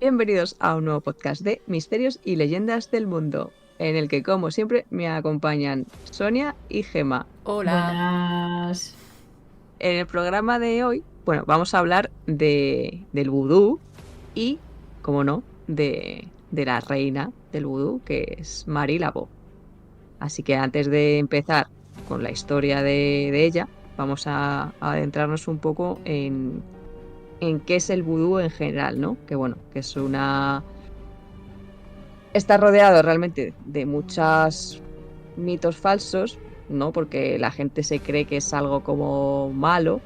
Bienvenidos a un nuevo podcast de Misterios y Leyendas del Mundo, en el que, como siempre, me acompañan Sonia y Gema. Hola. Buenas. En el programa de hoy, bueno, vamos a hablar del vudú y, como no, de la reina del vudú, que es Mary Laveau. Así que antes de empezar con la historia de ella, vamos a adentrarnos un poco en qué es el vudú en general, ¿no? Que bueno, que es una... Está rodeado realmente de muchos mitos falsos, ¿no? Porque la gente se cree que es algo como malo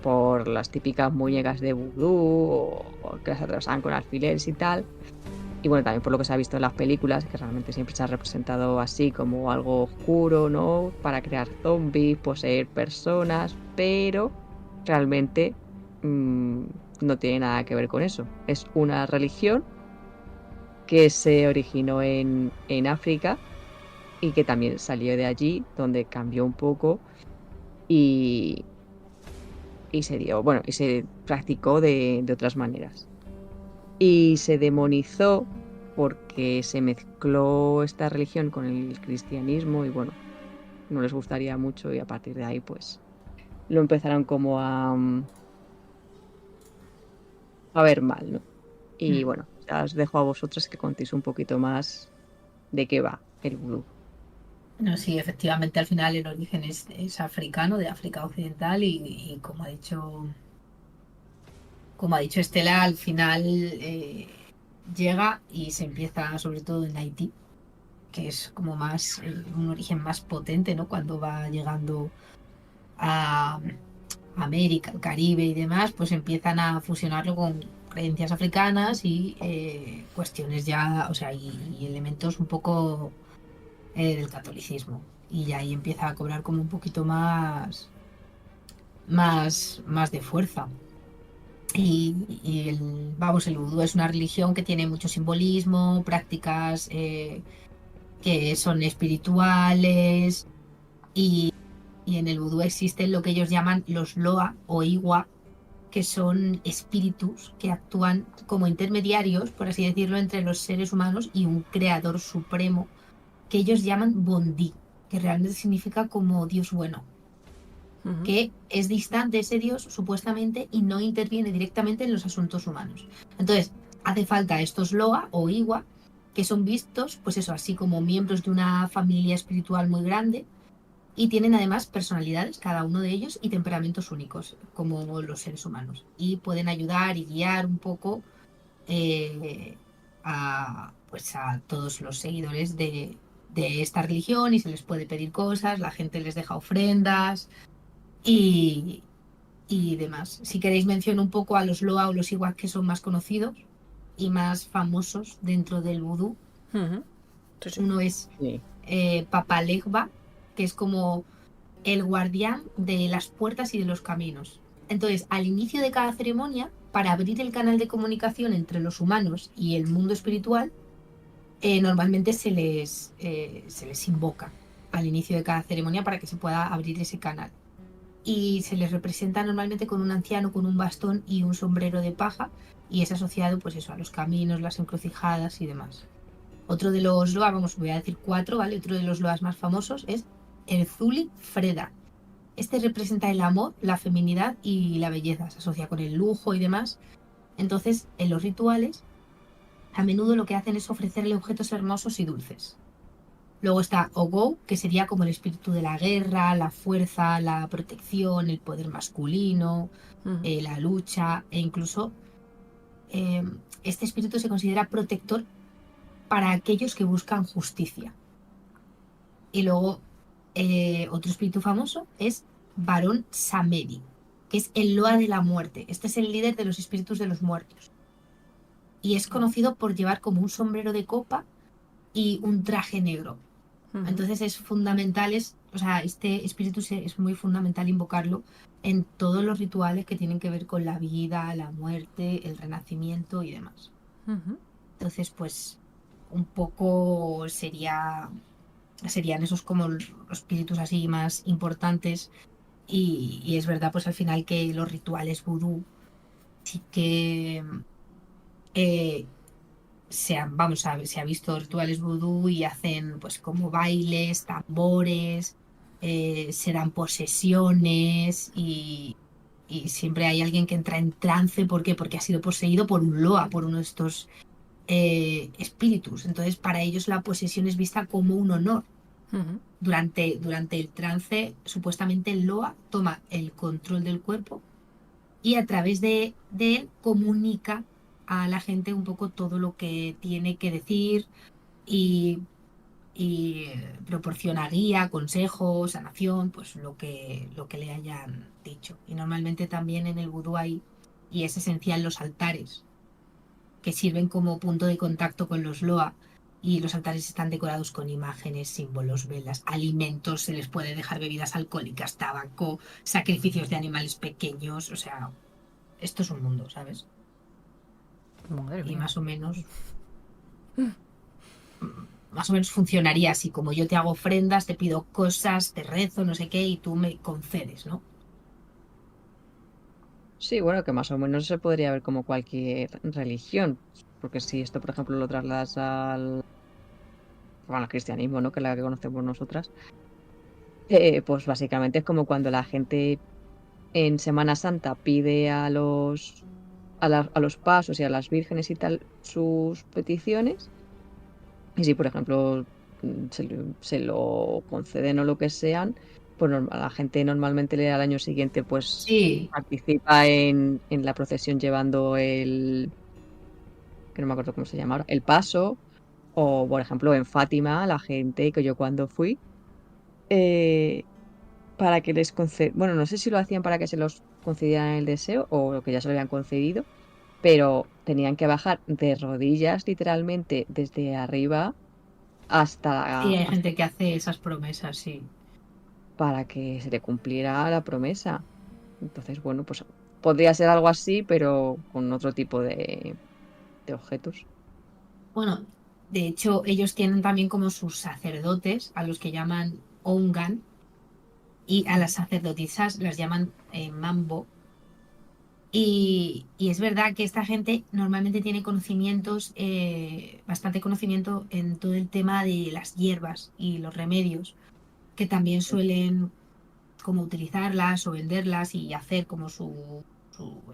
por las típicas muñecas de vudú o que las atravesaban con alfileres y tal. Y bueno, también por lo que se ha visto en las películas, que realmente siempre se ha representado así como algo oscuro, ¿no? Para crear zombies, poseer personas, pero realmente mm, no tiene nada que ver con eso. Es una religión que se originó en África y que también salió de allí, donde cambió un poco y, y se dio, bueno, y se practicó de otras maneras. Y se demonizó porque se mezcló esta religión con el cristianismo y bueno, no les gustaría mucho y a partir de ahí pues lo empezaron como a ver mal, ¿no? Y Mm. bueno, ya os dejo a vosotros que contéis un poquito más de qué va el vudú. No, sí, efectivamente al final el origen es africano, de África Occidental, y como ha dicho Estela, al final llega y se empieza sobre todo en Haití, que es como más un origen más potente, ¿no? Cuando va llegando a América, el Caribe y demás, pues empiezan a fusionarlo con creencias africanas y cuestiones ya, o sea, y elementos un poco del catolicismo. Y ahí empieza a cobrar como un poquito más de fuerza. Vamos, el vudú es una religión que tiene mucho simbolismo, prácticas que son espirituales y en el vudú existen lo que ellos llaman los Loa o Iwa, que son espíritus que actúan como intermediarios, por así decirlo, entre los seres humanos y un creador supremo que ellos llaman Bondi, que realmente significa como Dios bueno, Ujú. que es distante ese Dios supuestamente y no interviene directamente en los asuntos humanos. Entonces, hace falta estos Loa o Iwa, que son vistos, pues eso, así como miembros de una familia espiritual muy grande y tienen además personalidades, cada uno de ellos, y temperamentos únicos, como los seres humanos. Y pueden ayudar y guiar un poco eh, pues a todos los seguidores de esta religión y se les puede pedir cosas, la gente les deja ofrendas y, y demás. Si queréis menciono un poco a los Loa o los Iwak que son más conocidos y más famosos dentro del vudú. Ujú. Sí, sí. Uno es Sí. Papa Legba, que es como el guardián de las puertas y de los caminos. Entonces, al inicio de cada ceremonia, para abrir el canal de comunicación entre los humanos y el mundo espiritual, normalmente se les invoca al inicio de cada ceremonia para que se pueda abrir ese canal. Y se les representa normalmente con un anciano con un bastón y un sombrero de paja, y es asociado pues eso, a los caminos, las encrucijadas y demás. Otro de los loas, vamos, voy a decir cuatro, ¿vale? Otro de los loas más famosos es Erzuli Freda. Este representa el amor, la feminidad y la belleza, se asocia con el lujo y demás. Entonces, en los rituales, a menudo lo que hacen es ofrecerle objetos hermosos y dulces. Luego está Ogou, que sería como el espíritu de la guerra, la fuerza, la protección, el poder masculino, Ujú. la lucha, e incluso eh, este espíritu se considera protector para aquellos que buscan justicia. Y luego otro espíritu famoso es Barón Samedi, que es el Loa de la muerte. Este es el líder de los espíritus de los muertos. Y es conocido por llevar como un sombrero de copa y un traje negro. Ujú. Entonces es fundamental, o sea, este espíritu es muy fundamental invocarlo en todos los rituales que tienen que ver con la vida, la muerte, el renacimiento y demás. Ujú. Entonces, pues un poco serían esos como los espíritus así más importantes y es verdad pues al final que los rituales vudú sí que se ha visto rituales vudú y hacen pues como bailes, tambores, se dan posesiones y siempre hay alguien que entra en trance. ¿Por qué? Porque ha sido poseído por un Loa, por uno de estos espíritus. Entonces, para ellos la posesión es vista como un honor. Ujú. Durante el trance, supuestamente el Loa toma el control del cuerpo y a través de él comunica a la gente un poco todo lo que tiene que decir y, y proporciona guía, consejos, sanación, pues lo que le hayan dicho. Y normalmente también en el vudú hay, y es esencial, los altares, que sirven como punto de contacto con los Loa. Y los altares están decorados con imágenes, símbolos, velas, alimentos, se les puede dejar bebidas alcohólicas, tabaco, sacrificios de animales pequeños. O sea, esto es un mundo, ¿sabes? Madre Y mía. más o menos funcionaría así, como yo te hago ofrendas, te pido cosas, te rezo, no sé qué, y tú me concedes, ¿no? Sí, bueno, que más o menos se podría ver como cualquier religión. Porque si esto, por ejemplo, lo trasladas al cristianismo, ¿no? Que es la que conocemos nosotras, pues básicamente es como cuando la gente en Semana Santa pide a los pasos y a las vírgenes y tal sus peticiones. Y si, por ejemplo, se lo conceden o lo que sean, pues la gente normalmente al año siguiente pues Sí, participa en la procesión llevando que no me acuerdo cómo se llama ahora, el paso. O, por ejemplo, en Fátima, la gente que yo cuando fui, eh, para que les bueno, no sé si lo hacían para que se los concedieran el deseo o que ya se lo habían concedido, pero tenían que bajar de rodillas, literalmente, desde arriba sí, hay hasta gente que hace esas promesas, sí. para que se le cumpliera la promesa. Entonces, bueno, pues podría ser algo así, pero con otro tipo de objetos. Bueno, de hecho, ellos tienen también como sus sacerdotes, a los que llaman Ongan, y a las Ujú. sacerdotisas las llaman Mambo. Y es verdad que esta gente normalmente tiene conocimientos, bastante conocimiento en todo el tema de las hierbas y los remedios, que también suelen como utilizarlas o venderlas y hacer como su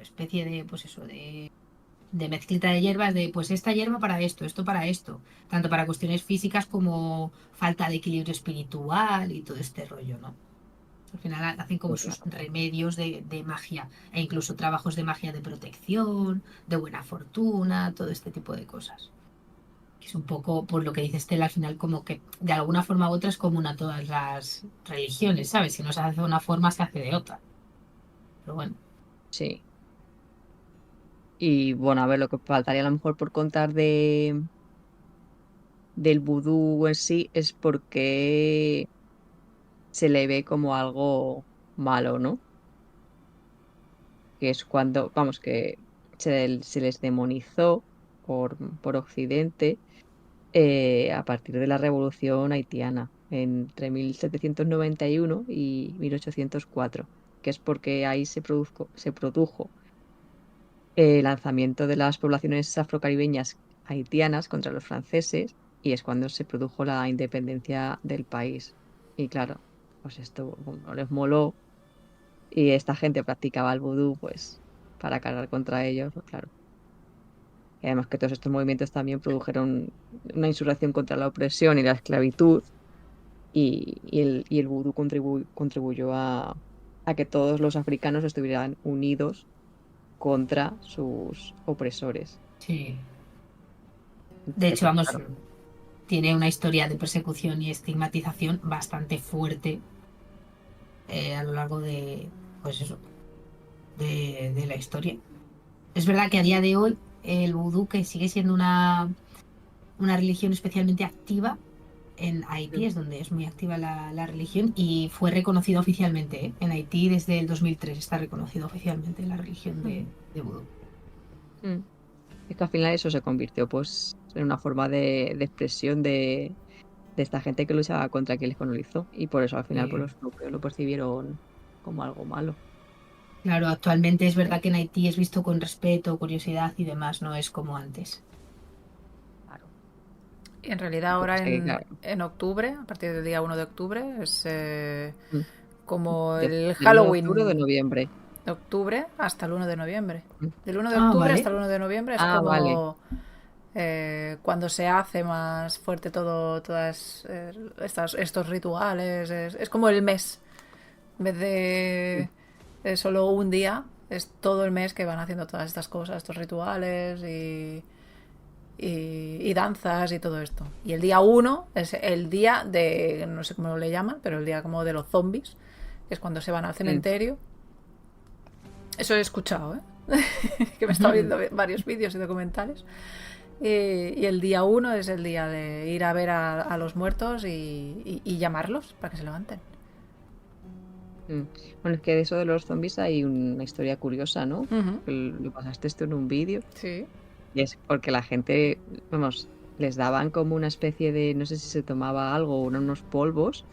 especie de, pues eso, de mezclita de hierbas, de pues esta hierba para esto para esto, tanto para cuestiones físicas como falta de equilibrio espiritual y todo este rollo, ¿no? Al final hacen como Sí, sus claro. remedios de magia e incluso trabajos de magia de protección, de buena fortuna, todo este tipo de cosas. Que es un poco, por lo que dice Estela, al final como que de alguna forma u otra es común a todas las religiones, ¿sabes? Si no se hace de una forma, se hace de otra. Pero bueno, Sí. Y bueno, a ver, lo que faltaría a lo mejor por contar del vudú en sí es porque se le ve como algo malo, ¿no? Que es cuando, vamos, que se les demonizó por Occidente a partir de la Revolución Haitiana, entre 1791 y 1804, que es porque ahí se produjo el lanzamiento de las poblaciones afrocaribeñas haitianas contra los franceses y es cuando se produjo la independencia del país. Y claro, pues esto como no les moló y esta gente practicaba el vudú, pues para cargar contra ellos, pues claro. Y además que todos estos movimientos también produjeron una insurrección contra la opresión y la esclavitud y el vudú contribuyó a que todos los africanos estuvieran unidos contra sus opresores. sí. De Entonces, hecho, pues vamos, claro, tiene una historia de persecución y estigmatización bastante fuerte a lo largo de, pues eso, de la historia. Es verdad que a día de hoy el vudú, que sigue siendo una religión especialmente activa en Haití, es donde es muy activa la religión y fue reconocido oficialmente, ¿eh? En Haití desde el 2003 está reconocido oficialmente la religión de vudú. mm, es que al final eso se convirtió pues en una forma de expresión de esta gente que luchaba contra quien les colonizó y por eso al final pues, Eh, los europeos lo percibieron como algo malo. Claro, actualmente es verdad que en Haití es visto con respeto, curiosidad y demás, no es como antes. Claro. Y en realidad Lo que ahora pasa que, claro, en octubre, a partir del día 1 de octubre, es mm, como el del 1 de octubre o de Halloween noviembre. de octubre hasta el 1 de noviembre. Mm. Del 1 de Ah, octubre vale. hasta el 1 de noviembre es Ah, vale. como cuando se hace más fuerte todas estos rituales. Es como el mes. En vez Mm. de solo un día, es todo el mes que van haciendo todas estas cosas, estos rituales y danzas y todo esto. Y el día 1 es el día de, no sé cómo le llaman, pero el día como de los zombies, que es cuando se van al Mm. cementerio. Eso he escuchado, ¿eh? Que me he estado Ujú. viendo varios vídeos y documentales. Y el día 1 es el día de ir a ver a los muertos y llamarlos para que se levanten. Mm. Bueno, es que de eso de los zombies hay una historia curiosa, ¿no? Ujú. Lo pasaste esto en un vídeo. Sí. Y es porque la gente, vamos, les daban como una especie de, no sé si se tomaba algo o unos polvos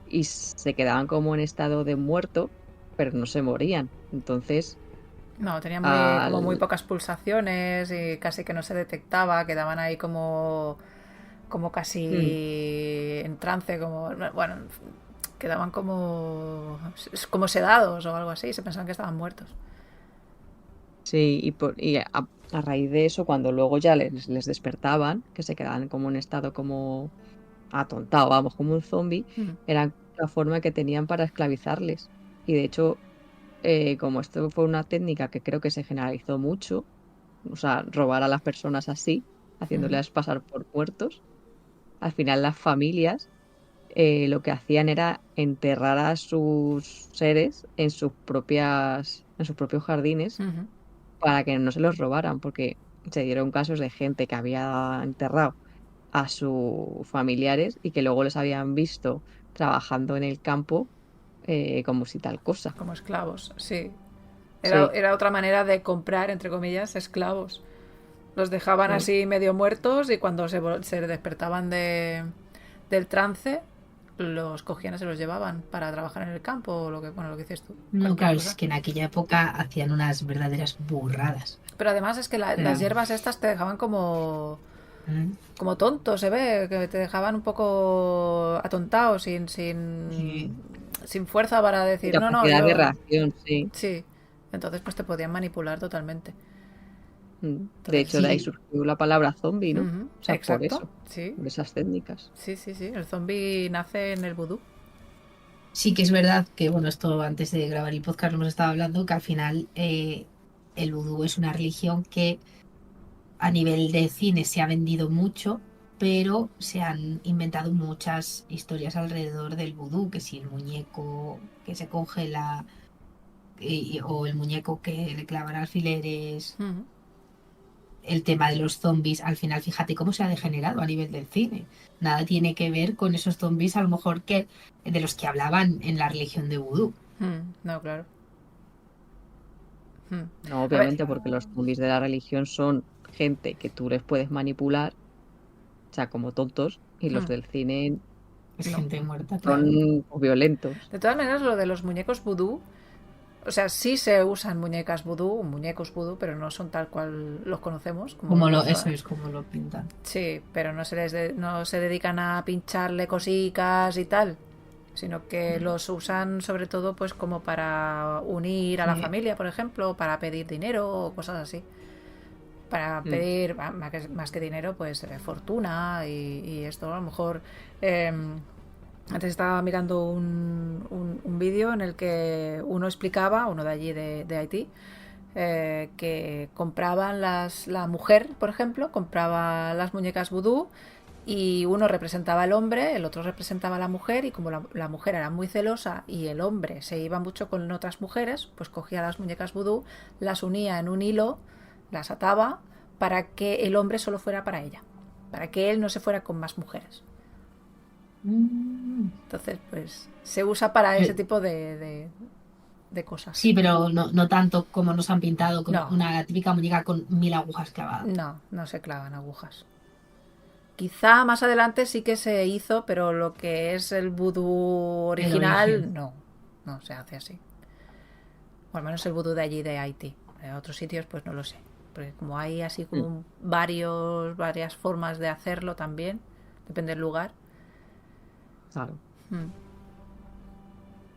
y se quedaban como en estado de muerto, pero no se morían. Entonces, No, tenía como muy al... pocas pulsaciones y casi que no se detectaba, quedaban ahí como Mm. casi en trance, como, bueno, quedaban como sedados o algo así, se pensaban que estaban muertos. Sí, a raíz de eso, cuando luego ya les despertaban, que se quedaban como en estado como atontado, vamos, como un zombie, Mm. era la forma que tenían para esclavizarles. Y de hecho, como esto fue una técnica que creo que se generalizó mucho, o sea, robar a las personas así, Ujú. haciéndolas pasar por muertos, al final las familias lo que hacían era enterrar a sus seres en sus propios jardines Ujú. para que no se los robaran, porque se dieron casos de gente que había enterrado a sus familiares y que luego les habían visto trabajando en el campo como si tal cosa. Como esclavos, sí. Sí. Era otra manera de comprar, entre comillas, esclavos. Los dejaban Mm. así medio muertos y cuando se despertaban del trance, los cogían y se los llevaban para trabajar en el campo o lo que dices tú, No, cualquier claro, es cosa. que en aquella época hacían unas verdaderas burradas. Pero además es que las Era- hierbas estas te dejaban Mm. como tonto, se ve, que te dejaban un poco atontado, Sí. sin fuerza para decir, no, no, Incapacidad de yo reacción, sí. sí. Entonces pues te podían manipular totalmente. Mm. De Entonces, hecho, de ahí Sí, surgió la palabra zombie, ¿no? O ujú, sea, por exacto, eso, sí. por esas técnicas. Sí, sí, sí. El zombie nace en el vudú. sí que es verdad que, bueno, esto antes de grabar el podcast lo hemos estado hablando, que al final el vudú es una religión que a nivel de cine se ha vendido mucho, pero se han inventado muchas historias alrededor del vudú, que si el muñeco que se congela o el muñeco que le clavan alfileres, Ujú. el tema de los zombies, al final fíjate cómo se ha degenerado a nivel del cine. Nada tiene que ver con esos zombies a lo mejor que de los que hablaban en la religión de vudú. No, claro. Mm. No, A ver, obviamente, porque los zombies de la religión son gente que tú les puedes manipular, o sea, como tontos, y los mm, del cine Es no. gente muerta, claro. son pues, violentos. De todas maneras, lo de los muñecos vudú, o sea, sí se usan muñecas vudú, muñecos vudú, pero no son tal cual los conocemos, como Como los... eso es como lo pintan. Sí, pero no se dedican a pincharle cositas y tal, sino que Mm. los usan sobre todo pues como para unir a la Sí. familia, por ejemplo, para pedir dinero o cosas así. Para Mm. pedir más que dinero, pues fortuna y esto. A lo mejor eh, antes estaba mirando un vídeo en el que uno explicaba, uno de allí de Haití, que compraban la mujer, por ejemplo, compraba las muñecas vudú y uno representaba al hombre, el otro representaba a la mujer y como la mujer era muy celosa y el hombre se iba mucho con otras mujeres, pues cogía las muñecas vudú, las unía en un hilo, las ataba para que el hombre solo fuera para ella, para que él no se fuera con más mujeres. Mm. Entonces, pues se usa para ese Eh, tipo de cosas. Sí, pero no, no tanto como nos han pintado con No, una típica muñeca con 1000 agujas clavadas. no se clavan agujas. Quizá más adelante sí que se hizo, pero lo que es el vudú El origen. original, no se hace así. O al menos el vudú de allí de Haití. En otros sitios pues no lo sé. Porque como hay así como varias formas de hacerlo también, depende del lugar. Claro.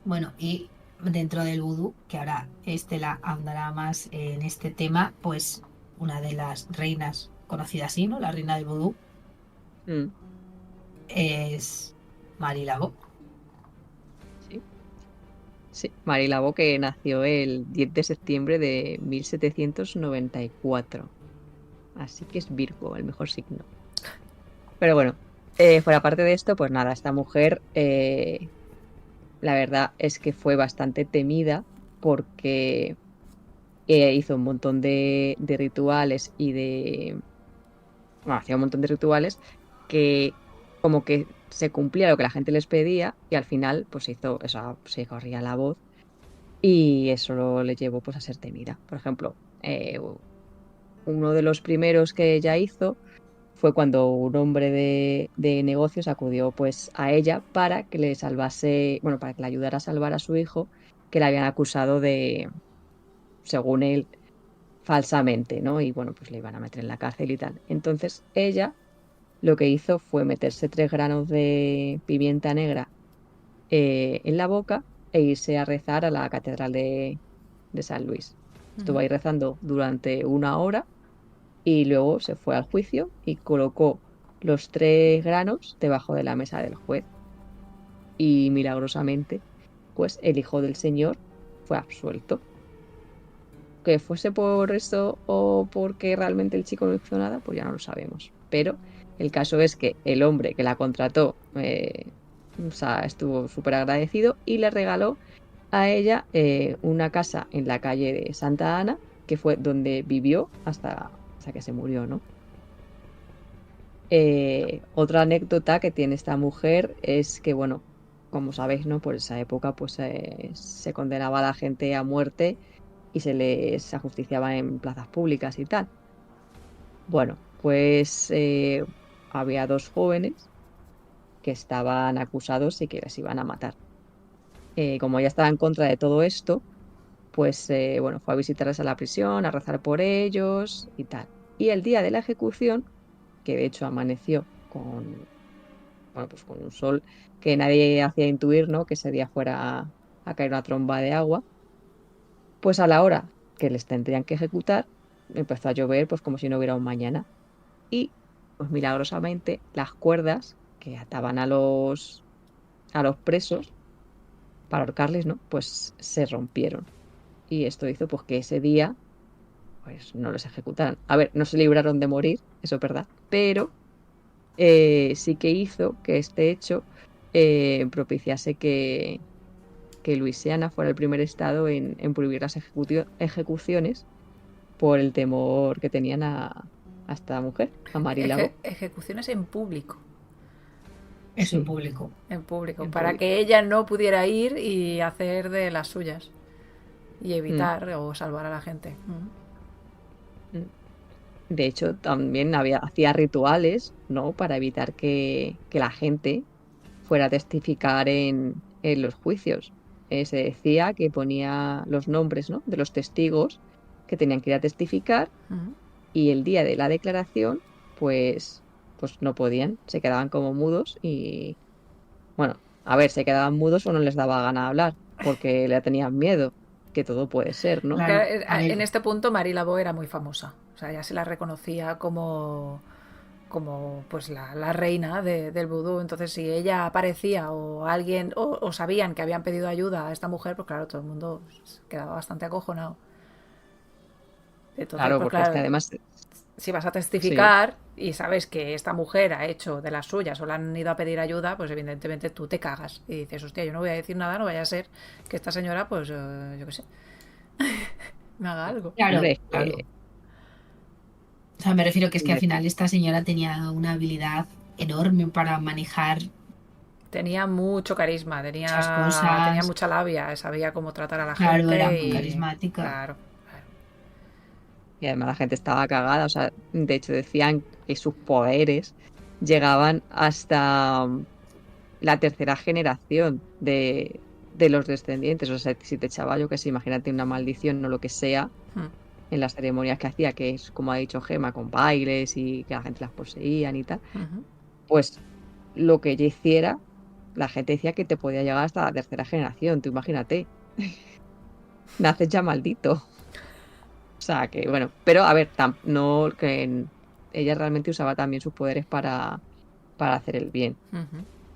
Bueno, y dentro del vudú, que ahora Estela ahondará más en este tema, pues una de las reinas conocida así, ¿no? La reina del vudú Mm, es Marie Laveau. sí. Sí, Marie Laveau, que nació el 10 de septiembre de 1794. Así que es Virgo, el mejor signo. Pero bueno, fuera parte de esto, pues nada, esta mujer, la verdad es que fue bastante temida porque hizo un montón de rituales y bueno, hacía un montón de rituales que como que se cumplía lo que la gente les pedía y al final pues hizo, o sea, se corría la voz y eso le llevó pues a ser temida. Por ejemplo, uno de los primeros que ella hizo fue cuando un hombre de negocios acudió pues a ella para que le salvase, bueno, para que le ayudara a salvar a su hijo, que le habían acusado de, según él, falsamente, ¿no? Y bueno, pues le iban a meter en la cárcel y tal. Entonces ella lo que hizo fue meterse 3 granos de pimienta negra en la boca e irse a rezar a la catedral de San Luis. Estuvo ahí rezando durante 1 hora y luego se fue al juicio y colocó los 3 granos debajo de la mesa del juez y milagrosamente, pues el hijo del señor fue absuelto. Que fuese por eso o porque realmente el chico no hizo nada, pues ya no lo sabemos. Pero el caso es que el hombre que la contrató, o sea, estuvo súper agradecido y le regaló a ella una casa en la calle de Santa Ana, que fue donde vivió hasta que se murió, ¿no? Otra anécdota que tiene esta mujer es que, bueno, como sabéis, ¿no? Por esa época, pues se condenaba a la gente a muerte y se les ajusticiaba en plazas públicas y tal. Bueno, pues había 2 jóvenes que estaban acusados y que les iban a matar. Como ella estaba en contra de todo esto, pues bueno, fue a visitarles a la prisión, a rezar por ellos y tal. Y el día de la ejecución, que de hecho amaneció bueno, pues con un sol que nadie hacía intuir, ¿no? Que ese día fuera a caer una tromba de agua, pues a la hora que les tendrían que ejecutar, empezó a llover pues como si no hubiera un mañana. Y pues milagrosamente las cuerdas que ataban a los presos para ahorcarles, ¿no? Pues se rompieron. Y esto hizo pues que ese día pues no los ejecutaran. A ver, no se libraron de morir, eso es verdad, pero sí que hizo que este hecho propiciase que Luisiana fuera el primer estado en prohibir las ejecuciones por el temor que tenían a esta mujer, a Marie Laveau. Ejecuciones en público. Es en Sí, público. En público. en Para público. que ella no pudiera ir y hacer de las suyas. Y evitar o salvar a la gente. De hecho, también hacía rituales, ¿no? Para evitar que la gente fuera a testificar en los juicios. Se decía que ponía los nombres, ¿no? De los testigos que tenían que ir a testificar y el día de la declaración, pues no podían, se quedaban como mudos y, bueno, a ver, se quedaban mudos o no les daba gana hablar porque le tenían miedo, que todo puede ser, ¿no? Claro, a ver. En este punto Marie Laveau era muy famosa. O sea, ya se la reconocía como pues la reina del vudú. Entonces, si ella aparecía o alguien o sabían que habían pedido ayuda a esta mujer, pues claro, todo el mundo quedaba bastante acojonado. Entonces, Claro, pues porque es que claro, además, si vas a sí, testificar y sabes que esta mujer ha hecho de las suyas o le han ido a pedir ayuda, pues evidentemente tú te cagas y dices, hostia, yo no voy a decir nada, no vaya a ser que esta señora, pues yo qué sé, me haga algo. Claro, hombre, claro. O sea, me refiero que es que al hombre, final esta señora tenía una habilidad enorme para manejar Tenía mucho carisma, muchas tenía cosas. mucha labia, sabía cómo tratar a la Claro, era gente muy y carismática. claro. y además la gente estaba cagada, o sea, de hecho decían que sus poderes llegaban hasta la tercera generación de los descendientes. O sea, si te echaba, yo que sé, imagínate una maldición o lo que sea, en las ceremonias que hacía, que es, como ha dicho Gema, con bailes y que la gente las poseían y tal, pues lo que ella hiciera, la gente decía que te podía llegar hasta la tercera generación, tú imagínate. Naces ya maldito. O sea, que bueno, pero a ver, no que ella realmente usaba también sus poderes para hacer el bien.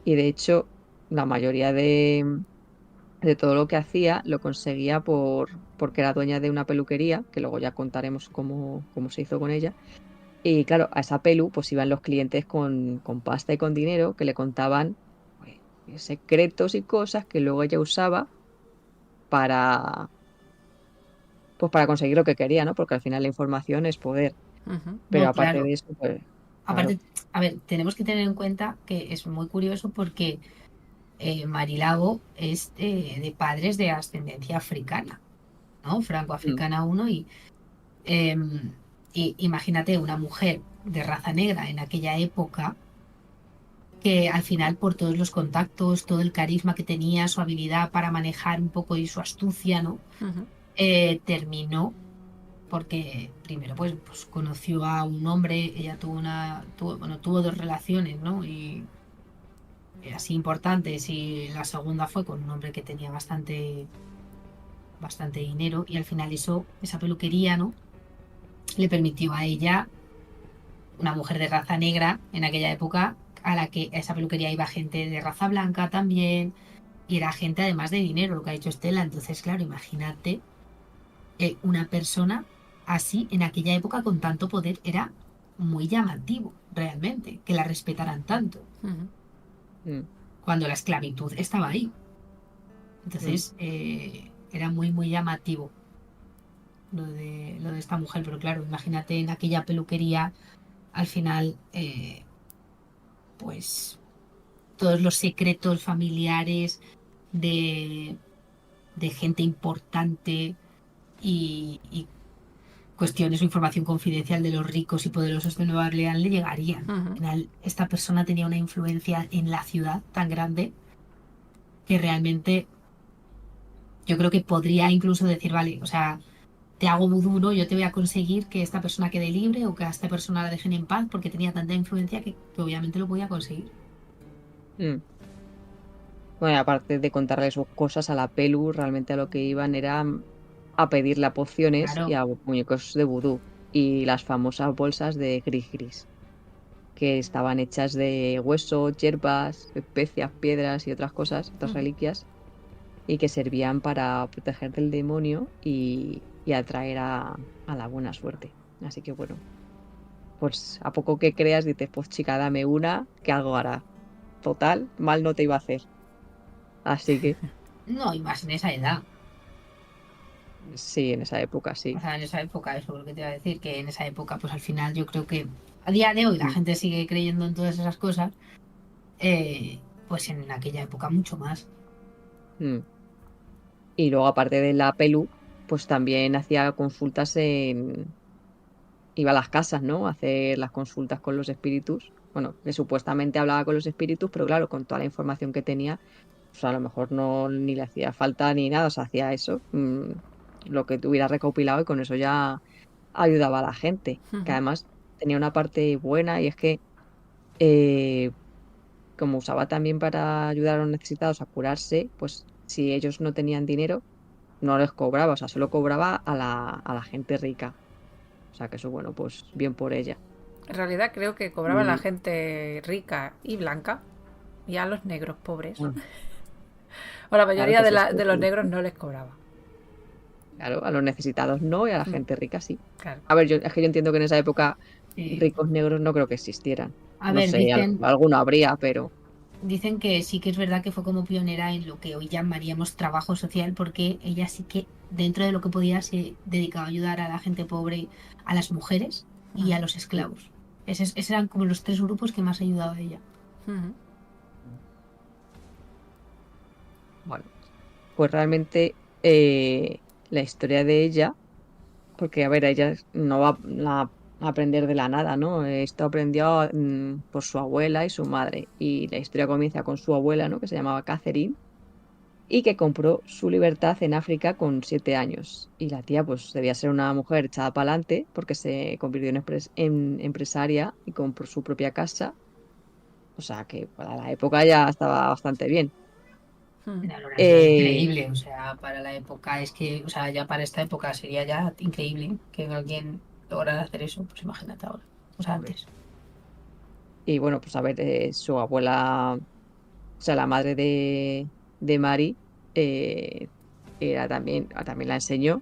Y de hecho, la mayoría de todo lo que hacía lo conseguía porque era dueña de una peluquería, que luego ya contaremos cómo se hizo con ella. Y claro, a esa pelu pues iban los clientes con pasta y con dinero que le contaban pues, secretos y cosas que luego ella usaba para, pues para conseguir lo que quería, ¿no? Porque al final la información es poder. Pero No, aparte claro. de eso, pues, claro. Aparte, a ver, tenemos que tener en cuenta que es muy curioso porque Marilago es de padres de ascendencia africana, ¿no? Mm, Franco-africana uno em, y imagínate una mujer de raza negra en aquella época que al final por todos los contactos, todo el carisma que tenía, su habilidad para manejar un poco y su astucia, ¿no? Terminó porque primero pues conoció a un hombre, ella tuvo dos relaciones, ¿no? Y así importantes y la segunda fue con un hombre que tenía bastante dinero y al final esa peluquería, ¿no? Le permitió a ella, una mujer de raza negra en aquella época, a esa peluquería iba gente de raza blanca también y era gente además de dinero, lo que ha dicho Estela. Entonces, claro, imagínate una persona así en aquella época con tanto poder era muy llamativo, realmente, que la respetaran tanto, mm, cuando la esclavitud estaba ahí. mm. Entonces, era muy, muy llamativo lo de esta mujer, pero claro, imagínate en aquella peluquería, al final, pues todos los secretos familiares de, de gente importante y cuestiones o información confidencial de los ricos y poderosos de Nueva Orleans le llegarían. Al final, esta persona tenía una influencia en la ciudad tan grande que realmente yo creo que podría incluso decir, vale, o sea, te hago vudú, ¿no? Yo te voy a conseguir que esta persona quede libre o que a esta persona la dejen en paz porque tenía tanta influencia que obviamente lo podía conseguir. Mm. Bueno, y aparte de contarle sus cosas a la pelu, realmente a lo que iban era a pedirle a pociones y Claro. a muñecos de vudú. Y las famosas bolsas de gris gris, que estaban hechas de huesos, hierbas, especias, piedras y otras cosas, otras Ujú. reliquias, y que servían para proteger del demonio y atraer a la buena suerte. Así que bueno, pues a poco que creas, dices, pues chica, dame una, que algo hará. Total, mal no te iba a hacer. Así que No, y más en esa edad. sí, en esa época O sí. sea, en esa época, eso es lo que te iba a decir, que en esa época, pues al final yo creo que a día de hoy la Mm, gente sigue creyendo en todas esas cosas, pues en aquella época mucho más. mm. Y luego, aparte de la pelu, pues también hacía consultas iba a las casas, ¿no? A hacer las consultas con los espíritus. Bueno, que supuestamente hablaba con los espíritus, pero claro, con toda la información que tenía, pues a lo mejor no ni le hacía falta ni nada, o sea, hacía eso, lo que tuviera recopilado y con eso ya ayudaba a la gente. Que además tenía una parte buena y es que eh, como usaba también para ayudar a los necesitados a curarse, pues si ellos no tenían dinero, no les cobraba, o sea, solo cobraba a la gente rica. O sea, que eso, bueno, pues bien por ella. En realidad creo que cobraba la Y gente rica y blanca y a los negros pobres. bueno, O la claro, mayoría pues eso, de los negros no les cobraba. claro, a los necesitados no y a la Mm, gente rica sí. claro. A ver, es que yo entiendo que en esa época Eh, ricos negros no creo que existieran. a No ver, sé, alguno habría, pero dicen que sí que es verdad que fue como pionera en lo que hoy llamaríamos trabajo social, porque ella sí que dentro de lo que podía se dedicaba a ayudar a la gente pobre, a las mujeres y a los mm, esclavos. Esos eran como los tres grupos que más ayudaba a ella. bueno, pues realmente la historia de ella, porque a ver, ella no va a aprender de la nada, ¿no? Esto aprendió por su abuela y su madre. Y la historia comienza con su abuela, ¿no? Que se llamaba Catherine y que compró su libertad en África con 7 años. Y la tía pues debía ser una mujer echada para adelante porque se convirtió en empresaria y compró su propia casa. O sea que para la época ya estaba bastante bien. Mm. Era una tía Eh, increíble, o sea, para la época es que, o sea, ya para esta época sería ya increíble que alguien lograra hacer eso, pues imagínate ahora, o sea, antes. y bueno, pues a ver, su abuela, o sea, la madre de Mari, eh, era también la enseñó.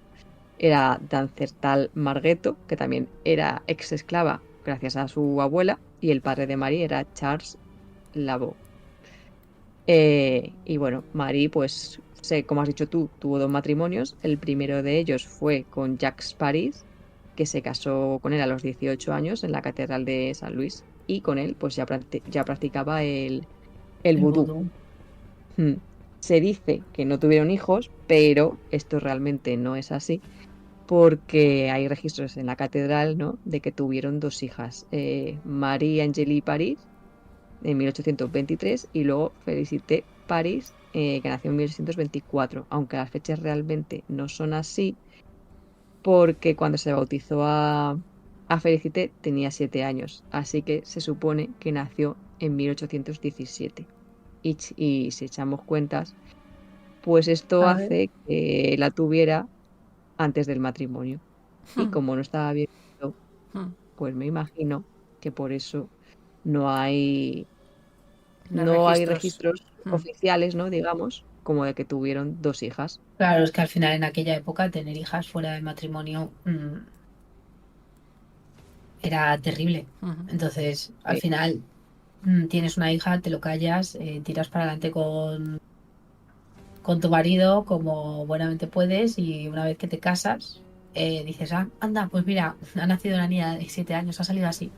Era Dancertal Margueto, que también era ex esclava gracias a su abuela, y el padre de Mari era Charles Labo. Y bueno, Marie, pues, como has dicho tú, tuvo 2 matrimonios. El primero de ellos fue con Jacques Paris, que se casó con él a los 18 años en la Catedral de San Luis. Y con él, pues ya practicaba el El vudú. vudú. Hmm. Se dice que no tuvieron hijos, pero esto realmente no es así, porque hay registros en la catedral, ¿no? De que tuvieron 2 hijas, Marie Angélie Paris en 1823 y luego Félicité Paris, que nació en 1824, aunque las fechas realmente no son así, porque cuando se bautizó a Félicité tenía 7 años, así que se supone que nació en 1817. Y si echamos cuentas, pues esto A ver. hace que la tuviera antes del matrimonio. Y Mm. como no estaba bien visto, Mm. pues me imagino que por eso no hay, Los no hay registros. registros Mm. oficiales, ¿no? Digamos, como de que tuvieron 2 hijas. Claro, es que al final en aquella época tener hijas fuera del matrimonio era terrible. Ujú. Entonces, al Sí. final tienes una hija, te lo callas, tiras para adelante con tu marido como buenamente puedes y una vez que te casas, dices, ah, anda, pues mira, ha nacido una niña de 7 años, ha salido así.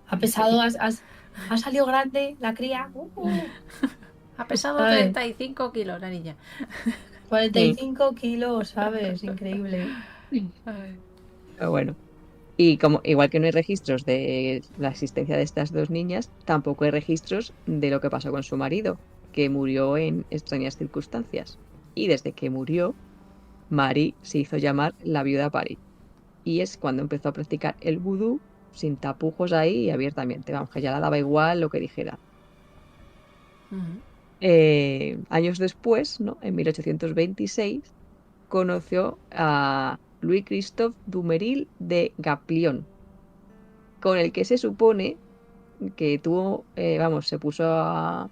Ha pesado, ha salido grande la cría, Ha pesado ¿sabes? 35 kilos la niña. cuarenta y Mm. cinco kilos, ¿sabes? Increíble. Ay. Pero bueno. Y como, igual que no hay registros de la existencia de estas 2 niñas, tampoco hay registros de lo que pasó con su marido, que murió en extrañas circunstancias. Y desde que murió, Marie se hizo llamar la viuda París. Y es cuando empezó a practicar el vudú sin tapujos ahí y abiertamente. Vamos, que ya le daba igual lo que dijera. Ujú. Años después, ¿no? En 1826, conoció a Louis-Christophe Dumeril de Gaplion, con el que se supone que tuvo, vamos, se puso a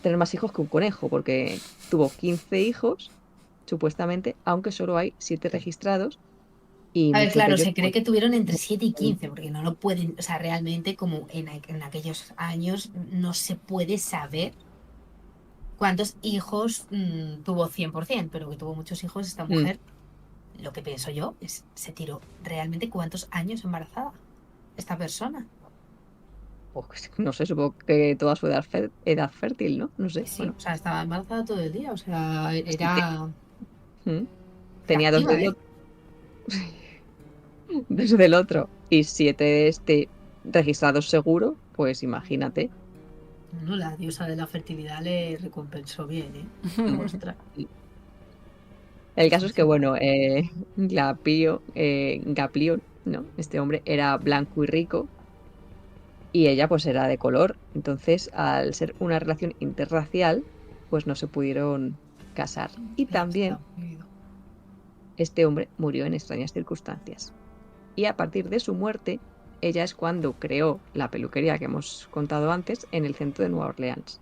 tener más hijos que un conejo, porque tuvo 15 hijos, supuestamente, aunque solo hay 7 registrados y A ver, muchos de claro, ellos, se cree pues, que tuvieron entre 7 y 15 porque no lo pueden, o sea, realmente como en aquellos años no se puede saber cuántos hijos tuvo 100%, pero que tuvo muchos hijos esta mm, mujer. Lo que pienso yo es, se tiró realmente cuántos años embarazada esta persona. pues, no sé, supongo que toda su edad fértil, ¿no? No sé, Sí, bueno, o sea, estaba embarazada todo el día, o sea, sí, mm, era tenía dos activa, del ¿eh? otro, dos del otro y 7 de este registrados seguro, pues imagínate. No, la diosa de la fertilidad le recompensó bien, ¿eh? Mm. Ostras, El caso sí, es que, sí. bueno, Gaplión, ¿no? Este hombre era blanco y rico y ella pues era de color. Entonces, al ser una relación interracial, pues no se pudieron casar. Y Ya está, también este hombre murió en extrañas circunstancias. Y a partir de su muerte, ella es cuando creó la peluquería que hemos contado antes en el centro de Nueva Orleans.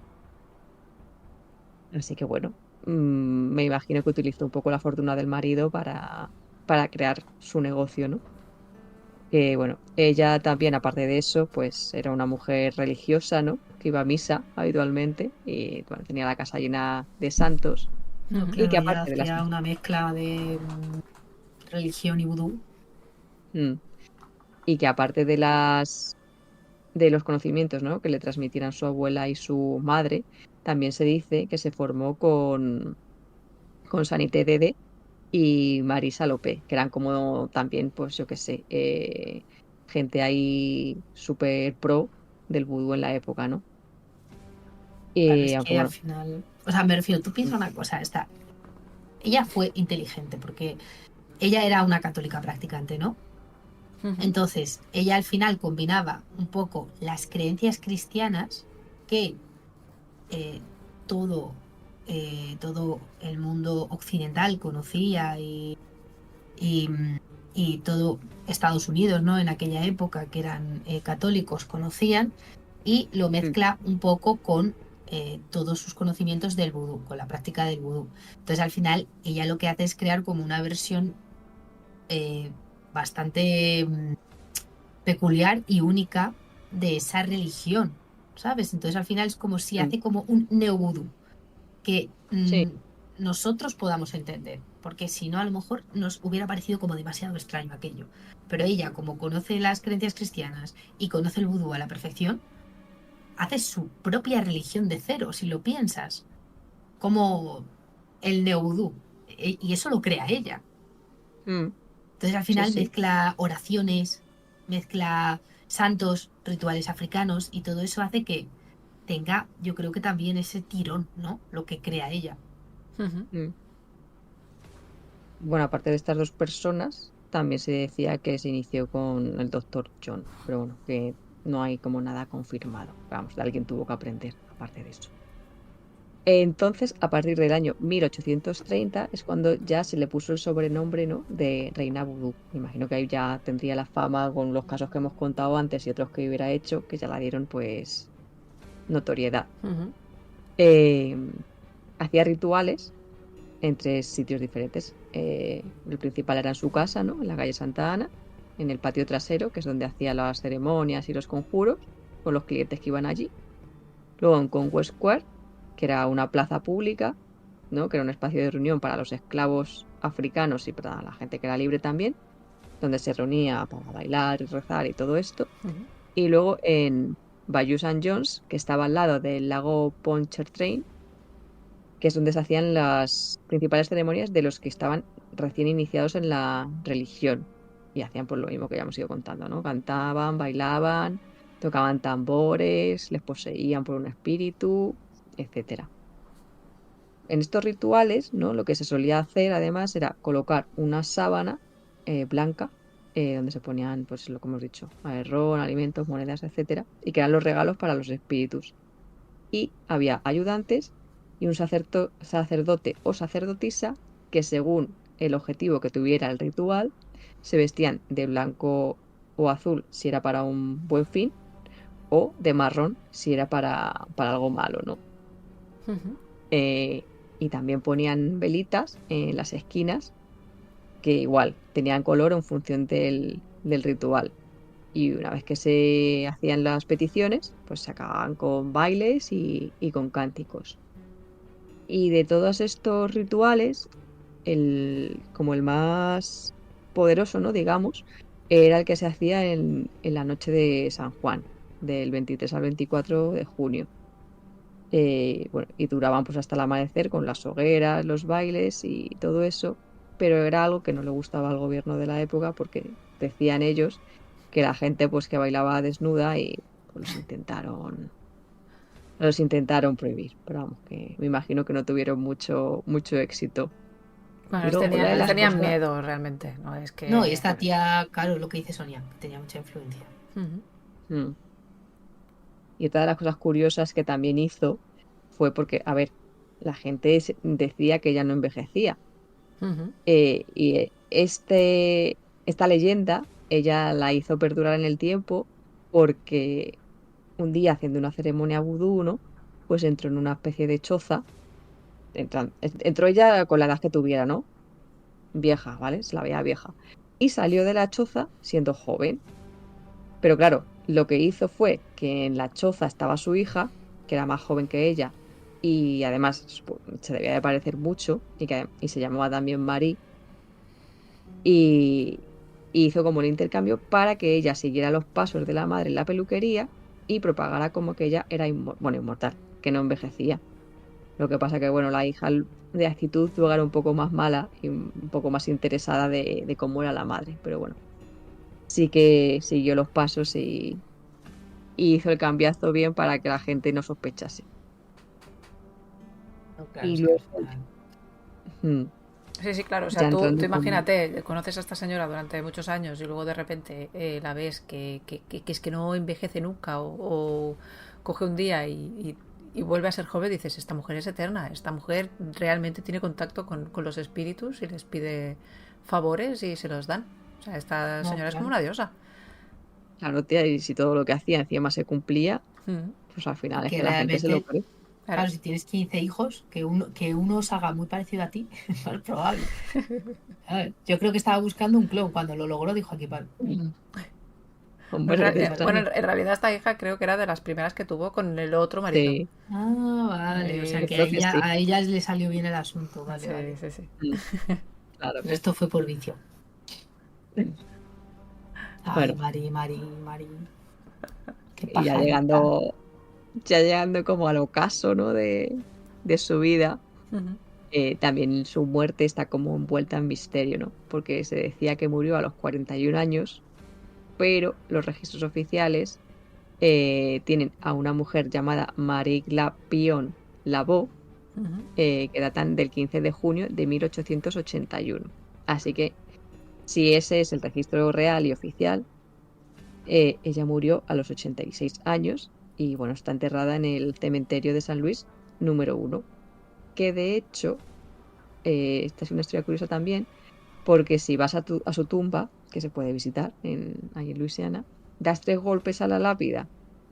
Así que bueno, me imagino que utilizó un poco la fortuna del marido para crear su negocio, ¿no? Que bueno, ella también, aparte de eso, pues era una mujer religiosa, ¿no? Que iba a misa habitualmente y bueno, tenía la casa llena de santos. no, Y claro, que ella aparte de las hacía una mezcla de religión y vudú. mm, y que aparte de los conocimientos, ¿no? Que le transmitieran su abuela y su madre, también se dice que se formó con Sanité Dede y Marisa López, que eran como también, pues yo qué sé, gente ahí súper pro del vudú en la época, ¿no? Claro, es Aunque que al bueno, final, o sea, me refiero, tú piensas una cosa, ella fue inteligente porque ella era una católica practicante, ¿no? Ujú. Entonces, ella al final combinaba un poco las creencias cristianas que eh, todo, todo el mundo occidental conocía y, y todo Estados Unidos, ¿no? En aquella época que eran católicos conocían y lo mm, mezcla un poco con todos sus conocimientos del vudú, con la práctica del vudú. Entonces, al final, ella lo que hace es crear como una versión eh, bastante peculiar y única de esa religión, ¿sabes? Entonces, al final es como si mm, hace como un neovudú que sí, nosotros podamos entender, porque si no, a lo mejor nos hubiera parecido como demasiado extraño aquello. Pero ella, como conoce las creencias cristianas y conoce el vudú a la perfección, hace su propia religión de cero, si lo piensas, como el neovudú. Y eso lo crea ella. mm, Entonces, al sí, final sí. mezcla oraciones, mezcla santos, rituales africanos y todo eso hace que tenga, yo creo que también ese tirón, ¿no? Lo que crea ella. Ujú. Mm. Bueno, aparte de estas dos personas, también se decía que se inició con el doctor John, pero bueno, que no hay como nada confirmado. Vamos, de alguien tuvo que aprender, aparte de eso. Entonces, a partir del año 1830 es cuando ya se le puso el sobrenombre, ¿no? De Reina Vudú. Me imagino que ahí ya tendría la fama con los casos que hemos contado antes y otros que hubiera hecho, que ya la dieron pues notoriedad. Ujú. Eh, Hacía rituales en tres sitios diferentes. El principal era en su casa, ¿no? En la calle Santa Ana, en el patio trasero, que es donde hacía las ceremonias y los conjuros con los clientes que iban allí. Luego en Conquest Square, que era una plaza pública, ¿no? Que era un espacio de reunión para los esclavos africanos y para la gente que era libre también, donde se reunía para bailar y rezar y todo esto. Ujú. Y luego en Bayou St. John's, que estaba al lado del lago Pontchartrain, que es donde se hacían las principales ceremonias de los que estaban recién iniciados en la religión. Y hacían pues lo mismo que ya hemos ido contando, ¿no? Cantaban, bailaban, tocaban tambores, les poseían por un espíritu, etcétera. En estos rituales, ¿no? Lo que se solía hacer además era colocar una sábana blanca donde se ponían, pues lo que hemos dicho, ron, alimentos, monedas, etcétera, y que eran los regalos para los espíritus. Y había ayudantes y un sacerdote o sacerdotisa que según el objetivo que tuviera el ritual, se vestían de blanco o azul si era para un buen fin o de marrón si era para algo malo, ¿no? Ujú. Eh, y también ponían velitas en las esquinas que igual tenían color en función del ritual. Y una vez que se hacían las peticiones, pues se acababan con bailes y con cánticos. Y de todos estos rituales, como el más poderoso, ¿no? Digamos, era el que se hacía en la noche de San Juan, del 23 al 24 de junio. Bueno, y duraban pues hasta el amanecer con las hogueras, los bailes y todo eso, pero era algo que no le gustaba al gobierno de la época porque decían ellos que la gente pues que bailaba desnuda y pues, los intentaron prohibir, pero vamos, que me imagino que no tuvieron mucho éxito. Bueno, Y luego otra de les las tenían cosas, miedo realmente, no es No, y que esta fuera eso. tía, claro, lo que dice Sonia, que tenía mucha influencia. Ujú. mm, y otra de las cosas curiosas que también hizo fue porque, a ver, la gente decía que ella no envejecía. Ujú. Esta leyenda ella la hizo perdurar en el tiempo porque un día haciendo una ceremonia vudú, ¿no? Pues entró en una especie de choza. Entró ella con la edad que tuviera, ¿no? Vieja, ¿vale? Se la veía vieja. Y salió de la choza siendo joven. Pero claro, lo que hizo fue que en la choza estaba su hija, que era más joven que ella, y además se debía de parecer mucho, y se llamaba también Marie, y, y hizo como un intercambio para que ella siguiera los pasos de la madre en la peluquería y propagara como que ella era bueno, inmortal, que no envejecía. Lo que pasa que, bueno, la hija de actitud luego era un poco más mala y un poco más interesada de cómo era la madre, pero bueno, sí que siguió los pasos y hizo el cambiazo bien para que la gente no sospechase. Claro, Y es que al luego, final... mm, Sí, sí, claro. O ya sea, tú entrando con... imagínate, conoces a esta señora durante muchos años y luego de repente la ves que es que no envejece nunca o coge un día y vuelve a ser joven, dices, esta mujer es eterna, esta mujer realmente tiene contacto con los espíritus y les pide favores y se los dan. O sea, esta No, señora es como claro. una diosa. Claro, tía, y si todo lo que hacía encima se cumplía, Mm, pues al final es Que que la gente se lo realmente, cree. claro. claro, si tienes 15 hijos, que uno salga muy parecido a ti, es más probable. A ver, yo creo que estaba buscando un clon. Cuando lo logró, dijo aquí, vale, Hombre, no te vale. Bueno, extraña. en realidad esta hija creo que era de las primeras que tuvo con el otro marido. Sí, Ah, vale. O sea yo que a creo que ella, sí. a ella le salió bien el asunto. Vale, Sí, vale. sí, sí. Mm, claro. El resto fue por vicio. Ay, Bueno, Mari, Mari, Mari. Qué y pajarita. ya llegando como al ocaso, ¿no? De su vida, Ujú. también su muerte está como envuelta en misterio, ¿no? Porque se decía que murió a los 41 años, pero los registros oficiales tienen a una mujer llamada Marie Pion Lavaux, Ujú. que datan del 15 de junio de 1881. Así que si ese es el registro real y oficial, ella murió a los 86 años y bueno, está enterrada en el cementerio de San Luis número 1, que de hecho, esta es una historia curiosa también, porque si vas a su tumba, que se puede visitar ahí en Luisiana, das 3 golpes a la lápida.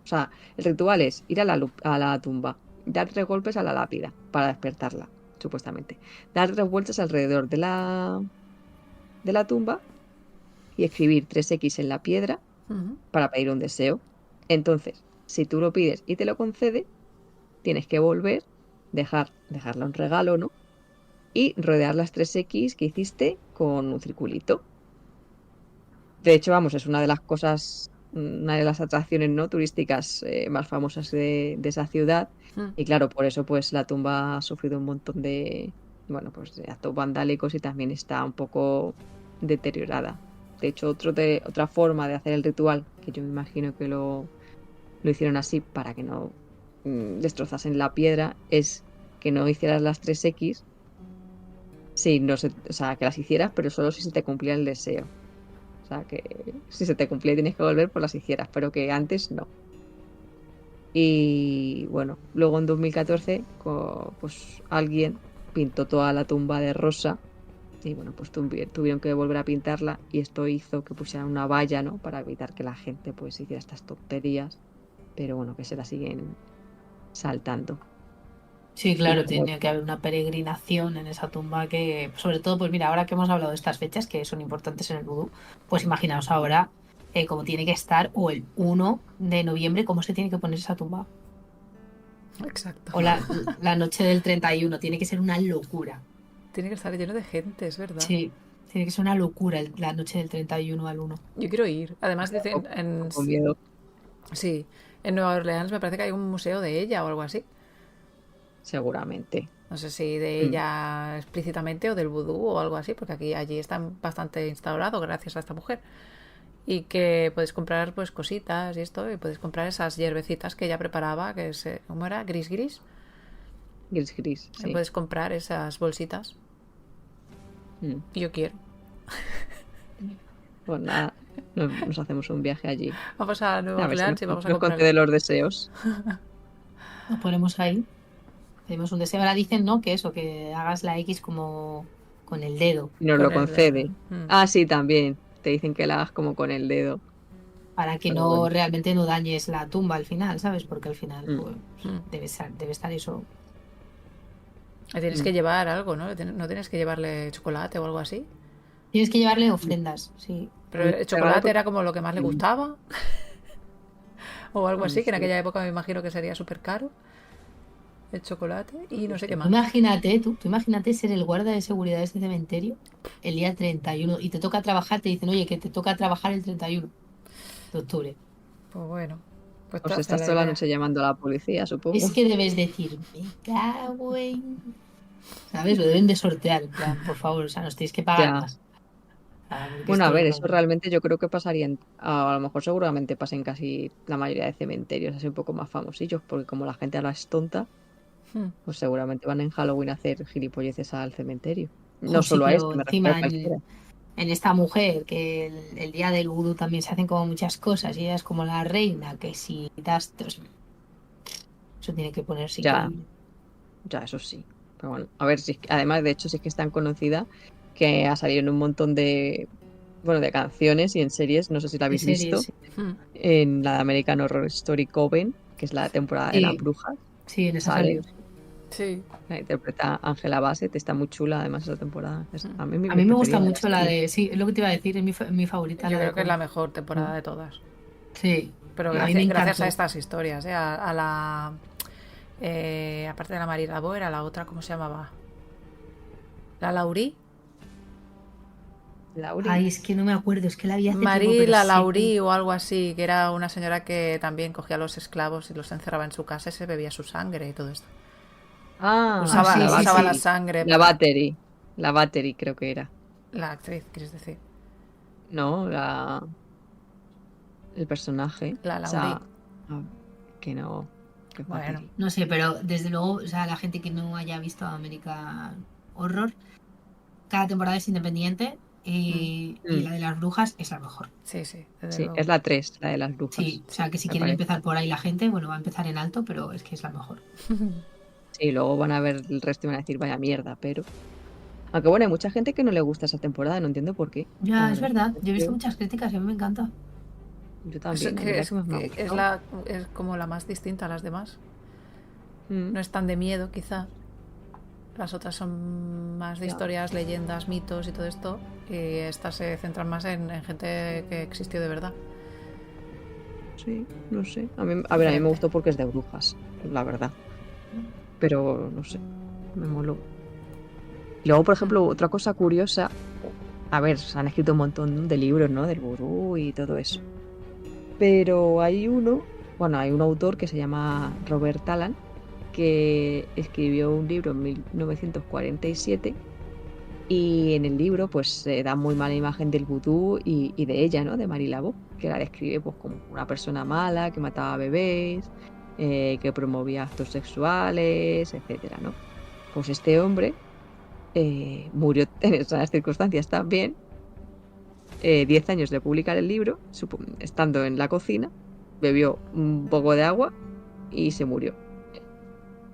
O sea, el ritual es ir a la tumba, dar 3 golpes a la lápida para despertarla, supuestamente. Dar 3 vueltas alrededor de la tumba y escribir 3X en la piedra Ujú. para pedir un deseo. Entonces, si tú lo pides y te lo concede, tienes que volver, dejarle un regalo, ¿no? Y rodear las 3X que hiciste con un circulito. De hecho, vamos, es una de las cosas, una de las atracciones no turísticas más famosas de esa ciudad. Mm. Y claro, por eso pues la tumba ha sufrido un montón bueno, pues de actos vandálicos y también está un poco deteriorada. De hecho, otra forma de hacer el ritual, que yo me imagino que lo hicieron así para que no destrozasen la piedra, es que no hicieras las 3X. Sí, no sé, o sea, que las hicieras, pero solo si se te cumplía el deseo. O sea, que si se te cumplía y tienes que volver, pues las hicieras, pero que antes no. Y bueno, luego en 2014, pues alguien pintó toda la tumba de rosa y bueno, pues tuvieron que volver a pintarla y esto hizo que pusieran una valla, ¿no? Para evitar que la gente pues hiciera estas tonterías, pero bueno, que se la siguen saltando. Sí, Y claro, como, tiene que haber una peregrinación en esa tumba que, sobre todo, pues mira, ahora que hemos hablado de estas fechas que son importantes en el vudú, pues imaginaos ahora cómo tiene que estar, o el 1 de noviembre, cómo se tiene que poner esa tumba. Exacto. O la noche del 31 tiene que ser una locura. Tiene que estar lleno de gente, es verdad. Sí, tiene que ser una locura la noche del 31 al 1. Yo quiero ir. Además dicen con miedo, sí, en Nueva Orleans me parece que hay un museo de ella o algo así. seguramente. No sé si de Mm. ella explícitamente o del vudú o algo así, porque allí están bastante instaurados gracias a esta mujer. Y que puedes comprar pues cositas y esto, y puedes comprar esas hierbecitas que ella preparaba, que es, ¿cómo era? Gris gris. Gris, gris, Y sí. puedes comprar esas bolsitas. Mm. Y yo quiero. Pues nada, nos hacemos un viaje allí. Vamos a Nueva A ver si Orleans y vamos a nos comprarlo. concede los deseos. Nos ponemos ahí, tenemos un deseo. Ahora dicen, ¿no? Que eso, que hagas la X como con el dedo, Y nos lo Con el... concede. mm, Ah, sí, también. Te dicen que la hagas como con el dedo. para que Pero no bueno. realmente no dañes la tumba al final, ¿sabes? Porque al final, Mm, pues, mm. debe estar eso. Le tienes mm. que llevar algo, ¿no? No tienes que llevarle chocolate o algo así. Tienes que llevarle ofrendas, sí. Pero Un el regalo chocolate era como lo que más le mm, gustaba. O algo así, que en sí. aquella época me imagino que sería súper caro. El chocolate y no sé qué Tú más. imagínate, tú imagínate ser el guarda de seguridad de este cementerio el día 31 y te toca trabajar, te dicen, oye, que te toca trabajar el 31 de octubre. Pues bueno, pues te Os hace estás la toda la idea. noche llamando a la policía, supongo. Es que debes decir, me cago en... ¿Sabes? Lo deben de sortear, en plan, por favor, o sea, nos tenéis que pagar Ya. más. Porque Bueno, a esto ver, no... eso realmente yo creo que pasaría a lo mejor seguramente pasa en casi la mayoría de cementerios así un poco más famosillos, porque como la gente ahora es tonta, pues seguramente van en Halloween a hacer gilipolleces al cementerio. No Jo, sí, solo a pero este, me refiero a encima cualquiera. en esta mujer, que el día del vudú también se hacen como muchas cosas y ella es como la reina, que si das... Eso tiene que ponerse Ya, increíble. ya, eso sí. Pero bueno, a ver, si es que- además, de hecho, sí que es tan conocida que ha salido en un montón de, bueno, de canciones y en series, no sé si la De habéis series, visto, sí. en la de American Horror Story Coven, que es la temporada de las Sí, brujas, sí, en esa sale, salió. Sí. Sí. la interpreta Angela Bassett, está muy chula además esa temporada. A mí A mi mí me gusta preferida de la mucho la serie. de... Sí, es lo que te iba a decir, es mi favorita, Yo la de creo que es la Coven. mejor temporada de todas. Sí, Pero a mí me gracias a encantó. estas historias, ¿eh? A la... aparte de la María Labo, era la otra, ¿cómo se llamaba? ¿La Laurí? Laurie, Ay, es que no me acuerdo, es que la vi hace tiempo, Marie pero la sé que... Laurí o algo así, que era una señora que también cogía a los esclavos y los encerraba en su casa y se bebía su sangre y todo esto. Ah, sí, sí, Usaba la sí. sangre la para... Battery, la Battery creo que era, La actriz, quieres decir. ¿no? El personaje, La o sea, Laurí. que no, que es Bueno. Battery. No sé, pero desde luego, o sea, la gente que no haya visto American Horror, cada temporada es independiente y Mm, la de las brujas es la mejor. Sí, sí, desde sí, luego. es la 3 la de las brujas, Sí, o sea, sí, que si me quieren parece. empezar por ahí la gente, bueno, va a empezar en alto, pero es que es la mejor. Sí, luego van a ver el resto y van a decir, vaya mierda, pero... Aunque bueno, hay mucha gente que no le gusta esa temporada, no entiendo por qué, la Ya, es verdad. verdad, Es yo he visto que muchas críticas y a mí me encanta. yo Es también, a mí que la que más me ha gustado. es como la más distinta a las demás. Mm, No es tan de miedo, quizá. Las otras son más de ya, historias, leyendas, mitos y todo esto. Y estas se centran más en gente que existió de verdad. sí, no sé. A ver, a mí me Diferente. gustó porque es de brujas, la verdad. Pero no sé, me moló. Y luego, por ejemplo, otra cosa curiosa, a ver, se han escrito un montón de libros, ¿no? Del vudú y todo eso. Pero hay uno, bueno, hay un autor que se llama Robert Talan, que escribió un libro en 1947 y en el libro pues se da muy mala imagen del vudú y de ella, ¿no? De Marie Laveau, que la describe pues como una persona mala, que mataba bebés, que promovía actos sexuales, etcétera, ¿no? Pues este hombre murió en esas circunstancias también, 10 años de publicar el libro, estando en la cocina, bebió un poco de agua y se murió.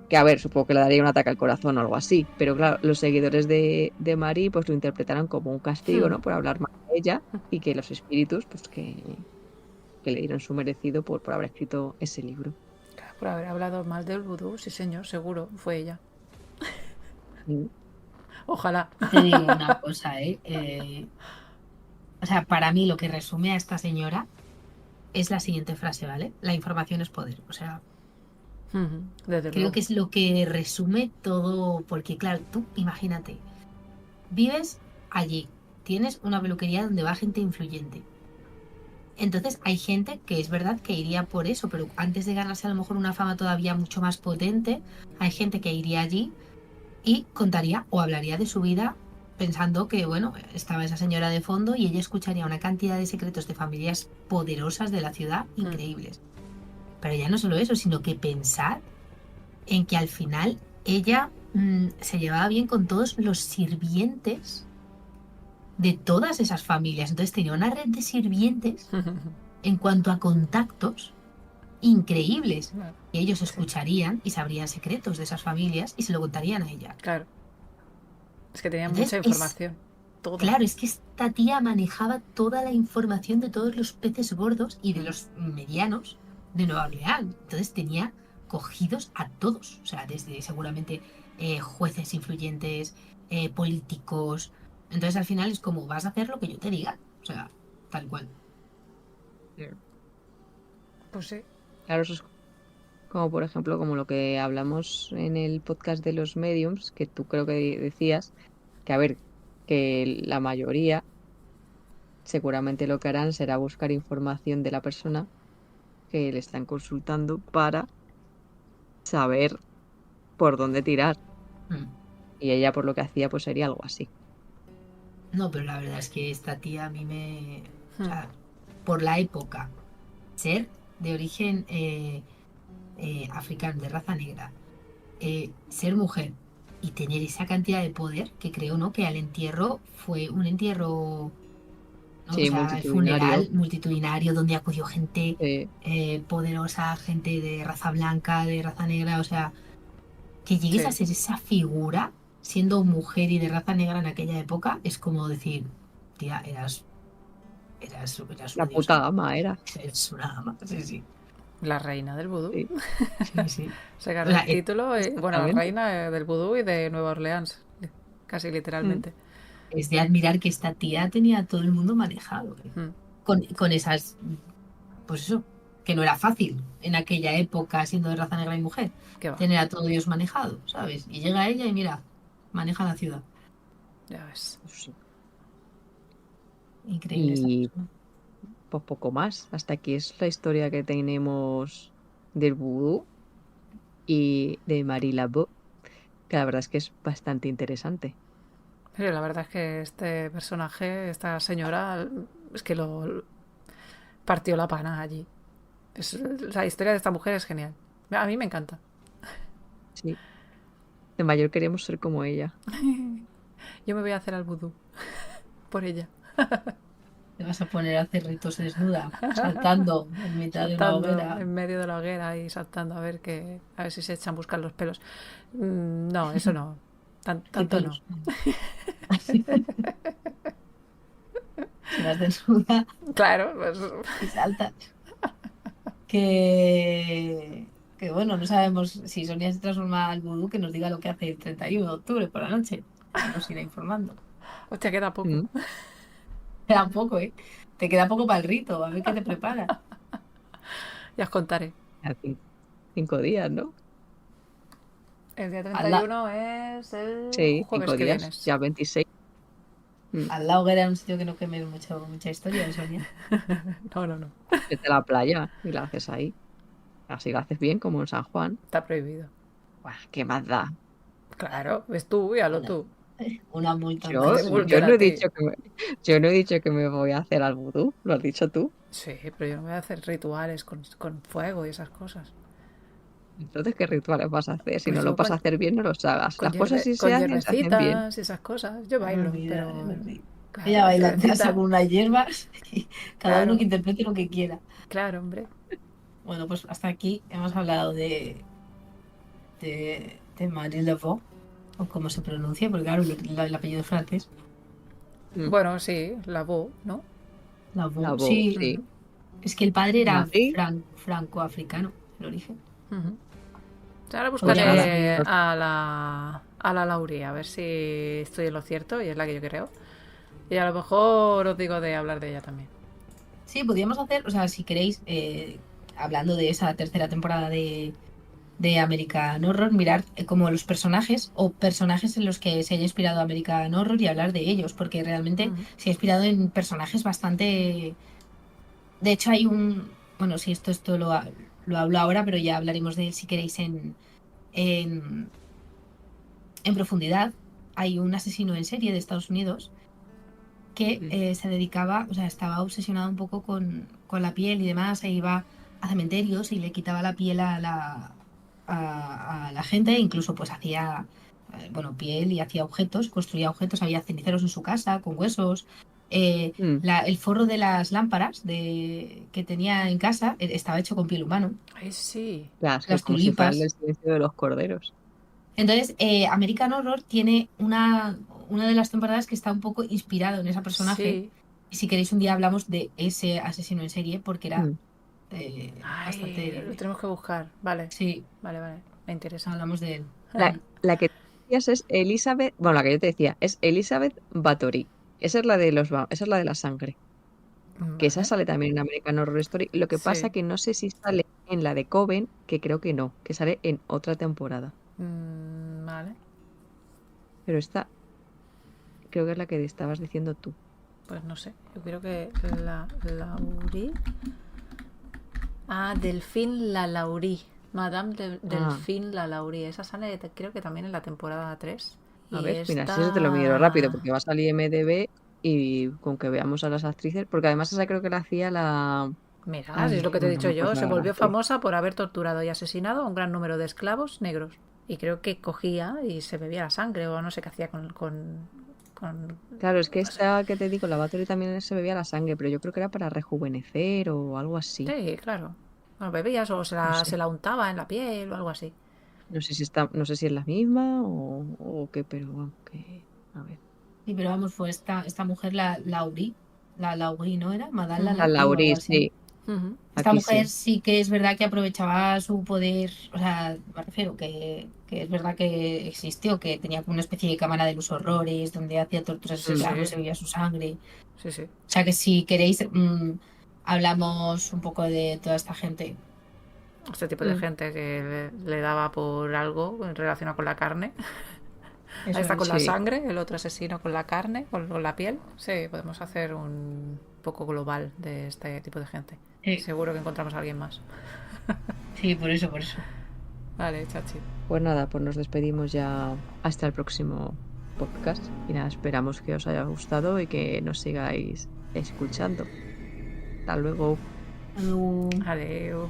Que a ver, supongo que le daría un ataque al corazón o algo así, pero claro, los seguidores de Marie pues lo interpretaron como un castigo, ¿no? Por hablar mal de ella y que los espíritus pues que le dieron su merecido por haber escrito ese libro. Claro, por haber hablado mal del vudú, sí señor, seguro, fue ella. Mm, Ojalá. Te digo una cosa, ¿eh? O sea, para mí lo que resume a esta señora es la siguiente frase, ¿vale? La información es poder. O sea, Desde creo luego. que es lo que resume todo, porque claro, tú imagínate, vives allí, tienes una peluquería donde va gente influyente. Entonces hay gente que es verdad que iría por eso, pero antes de ganarse a lo mejor una fama todavía mucho más potente, hay gente que iría allí y contaría o hablaría de su vida pensando que, bueno, estaba esa señora de fondo y ella escucharía una cantidad de secretos de familias poderosas de la ciudad increíbles. Pero ya no solo eso, sino que pensar en que al final ella se llevaba bien con todos los sirvientes de todas esas familias. Entonces tenía una red de sirvientes en cuanto a contactos increíbles. Y ellos Sí, escucharían y sabrían secretos de esas familias y se lo contarían a ella. claro. Es que tenía mucha Entonces, información. Toda. claro, es que esta tía manejaba toda la información de todos los peces gordos y de los medianos de Nueva Orleans. Entonces tenía cogidos a todos, o sea, desde seguramente jueces influyentes, políticos. Entonces al final es como vas a hacer lo que yo te diga, o sea, tal cual. Pues sí. claro, eso es como por ejemplo, como lo que hablamos en el podcast de los mediums, que tú creo que decías, que a ver, que la mayoría seguramente lo que harán será buscar información de la persona que le están consultando para saber por dónde tirar. Mm. Y ella por lo que hacía pues sería algo así. No, pero la verdad es que esta tía a mí me... O sea, por la época, ser de origen africano, de raza negra, ser mujer y tener esa cantidad de poder que creo, ¿no? Que al entierro fue un entierro, ¿no? O Sí, sea, el multitudinario. funeral multitudinario donde acudió gente Sí, poderosa, gente de raza blanca, de raza negra, o sea, que llegues a Sí. ser esa figura siendo mujer y de raza negra en aquella época es como decir, tía, eras la una puta diosa. gama era. Es una dama. Sí, sí. La reina del vudú. Sí, Sí, sí. Se O ganó sea, el título, bueno, la exactamente. reina del vudú y de Nueva Orleans, casi Mm. literalmente. es de admirar que esta tía tenía a todo el mundo manejado. Mm. Con esas, pues eso, que no era fácil en aquella época, siendo de raza negra y mujer, ¿Qué va? tener a todo Dios manejado, ¿sabes? Y llega ella y mira, maneja la ciudad. Ya ves. Sí. Increíble esta Y persona. pues poco más. Hasta aquí es la historia que tenemos del vudú y de Marie Laveau, que la verdad es que es bastante interesante. Pero la verdad es que este personaje, esta señora, es que lo partió la pana allí. La historia de esta mujer es genial. A mí me encanta. Sí, de mayor queremos ser como ella. Yo me voy a hacer al vudú por ella. Te vas a poner a hacer ritos desnuda, saltando en mitad de una Saltando hoguera. en medio de la hoguera y saltando a ver si se echan a buscar los pelos. No, eso no. ¿Qué Tanto no. pelos? Si vas desnuda Claro, pues y saltas. Que bueno, no sabemos si Sonia se transforma al vudú, que nos diga lo que hace el 31 de octubre por la noche. Ya nos irá informando. hostia, queda poco. Mm. Queda poco, ¿eh? Te queda poco para el rito, a ver qué te preparas. Ya os contaré. A 5 días, ¿no? El día Al, la- 31 es el Sí, jueves cinco que días, vienes. ya 26. Mm. al la hoguera era un sitio que no queme mucha historia de Sonia. No, no, no. Vete a la playa y la haces ahí. Así lo haces bien, como en San Juan. Está prohibido. Buah, ¿qué más da? Claro, ves tú y hazlo Una, tú. una multa Que Yo, más. te yo multen no a he ti. dicho yo no he dicho que me voy a hacer al vudú, lo has dicho tú. Sí, pero yo no voy a hacer rituales con fuego y esas cosas. Entonces, ¿qué rituales vas a hacer? Si Pues no lo yo vas a hacer bien, no los hagas. Las cosas si con se hacen bien. hierbecitas y esas cosas. Yo Es bailo, verdad, es pero verdad. Ella claro, baila en casa hierbecitas. con unas hierbas y cada uno que Claro, interprete lo que quiera. claro, hombre. Bueno, pues hasta aquí hemos hablado de Marie Laveau, o cómo se pronuncia, porque claro, el apellido es francés. Mm. Bueno, sí, la voz, ¿no? Laveau, La voz, sí, sí. Ujú, es que el padre era Marie, franco-africano, el origen. ujú. Ahora Podría pues nada. haber buscaré Pues, a la Lauri, a ver si estoy en lo cierto y es la que yo creo. Y a lo mejor os digo de hablar de ella también. Sí, podríamos hacer, o sea, si queréis, hablando de esa tercera temporada de American Horror, mirar como los personajes o personajes en los que se haya inspirado American Horror y hablar de ellos, porque realmente Ujú. se ha inspirado en personajes bastante... De hecho, hay bueno, sí, esto lo hablo ahora, pero ya hablaremos de él si queréis en, en profundidad. Hay un asesino en serie de Estados Unidos que mm, se dedicaba, o sea, estaba obsesionado un poco con la piel y demás, e iba a cementerios y le quitaba la piel a la gente, e incluso pues hacía, bueno, piel y hacía objetos, construía objetos, había ceniceros en su casa con huesos. mm. El forro de las lámparas que tenía en casa estaba hecho con piel humano, Ay, sí. Claro, es que las como si fuera el tulipas. silencio de los corderos. Entonces, American Horror tiene una de las temporadas que está un poco inspirado en ese personaje. Sí. Y si queréis, un día hablamos de ese asesino en serie porque era Mm. Ay, lo bastante... tenemos que buscar. Vale, Sí, vale, vale. Me interesa. hablamos de él. La, la que decías es Elizabeth, bueno, la que yo te decía es Elizabeth Bathory. Esa es la de esa es la de la sangre. Que esa Vale. sale también en American Horror Story. Lo que pasa Sí. que no sé si sale en la de Coven, que creo que no, que sale en otra temporada. Vale. Pero esta creo que es la que estabas diciendo tú. Pues no sé. Yo creo que la Laurie. Ah, Delphine la Laurie. Madame Delphine la Laurie. Esa sale, creo que también en la temporada 3. A Y ver, mira, si eso te lo miro rápido esta. porque va a salir MDB y con que veamos a las actrices, porque además esa creo que la hacía la... Mira, si es Ay, lo que te he bueno, no dicho me yo, acuerdo se ahora la volvió actriz. famosa por haber torturado y asesinado a un gran número de esclavos negros. y creo que cogía y se bebía la sangre o no sé qué hacía Claro, es que no sé. esta que te digo, la Bathory también se bebía la sangre, pero yo creo que era para rejuvenecer o algo así. Sí, claro. Bueno, bebías o No sé. se la untaba en la piel o algo así. No sé si es la misma o qué, pero vamos, que a ver. Sí, pero vamos, fue esta mujer, la Laurie. La Laurie, ¿no era? Madame la Ujú, La Laurie o algo Laurie, así. sí, ujú. Esta aquí mujer sí. sí que es verdad que aprovechaba su poder, o sea, me refiero que es verdad que existió, que tenía como una especie de cámara de los horrores, donde hacía torturas a sus Sí, Mm. esclavos, sí, se bebía su sangre. sí, sí. O sea que si queréis, hablamos un poco de toda esta gente. Este tipo de Mm. gente que le daba por algo relacionado con la carne. Ahí Eso está con es. la Sí, sangre, el otro asesino con la carne, con la piel. Sí, podemos hacer un poco global de este tipo de gente. Sí, Seguro que encontramos a alguien más. sí, por eso, por eso. Vale, chachi. pues nada, pues nos despedimos ya hasta el próximo podcast. Y nada, esperamos que os haya gustado y que nos sigáis escuchando. Hasta luego. Luego- Adiós.